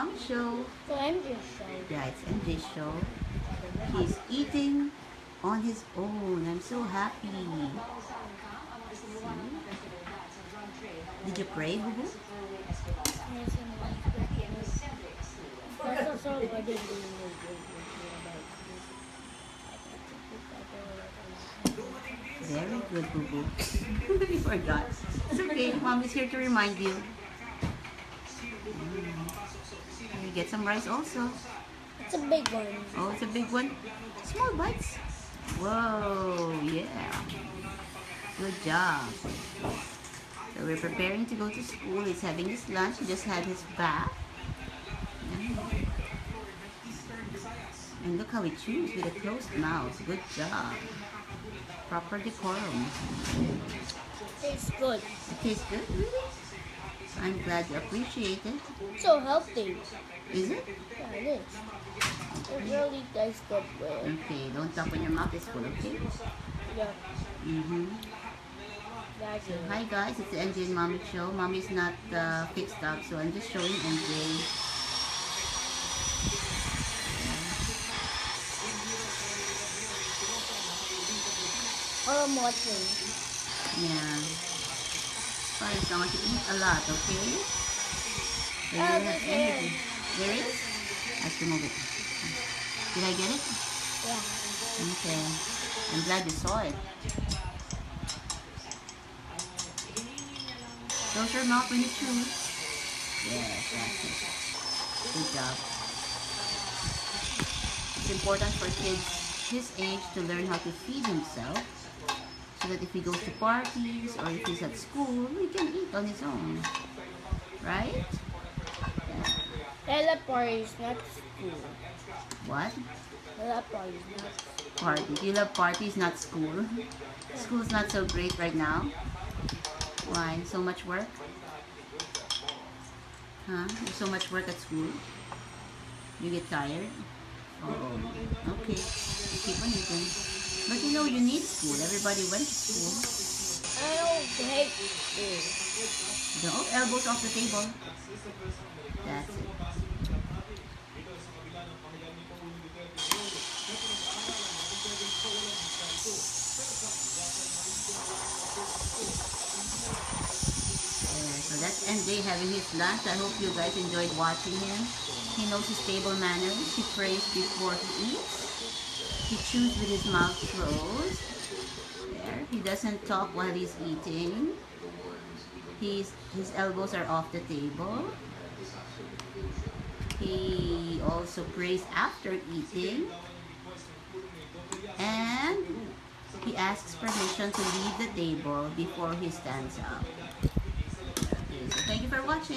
Mommy Show. So I'm just showing. Yeah, it's MJ's show. He's eating on his own. I'm so happy. See? Did you pray, Boo Boo? That's also what I did. Very good, Boo Boo. You forgot. It's okay. Mommy's here to remind you. You get some rice also. It's a big one. Oh, it's a big one. Small bites. Whoa, yeah. Good job. So we're preparing to go to school. He's having his lunch. He just had his bath. And look how he chews with a closed mouth. Good job. Proper decorum. Tastes good. It tastes good, really? I'm glad you appreciate it. So healthy. Is it? Yeah, it is. It really tastes good. Okay, don't tap on your mouth. It's full, okay? Yeah. Mm-hmm. That's So, it. hi guys, it's the NJ and Mommy Show. Mommy's not fixed up, so I'm just showing NJ. Or I'm watching. Yeah. Fine, as long as you eat a lot, okay? So you Oh, don't there's have hair. energy. There is? I have to move it. Did I get it? Yeah. Okay. I'm glad you saw it. Close your mouth when you chew. Yes, that's it. Good job. It's important for kids his age to learn how to feed himself so that if he goes to parties or if he's at school, he can eat on his own. Right? Ella party is not school. What? Ella party is not school. Party. You love parties, not school. School's not so great right now. Why? So much work? Huh? There's so much work at school? You get tired? Oh, okay. Keep on eating. But you know, you need school. Everybody went to school. I don't hate school. No, elbows off the table. That's it. So that's NJ having his lunch. I hope you guys enjoyed watching him. He knows his table manners. He prays before he eats. He chews with his mouth closed. There. He doesn't talk while he's eating. His elbows are off the table. He also prays after eating. And he asks permission to leave the table before he stands up. Okay, so thank you for watching.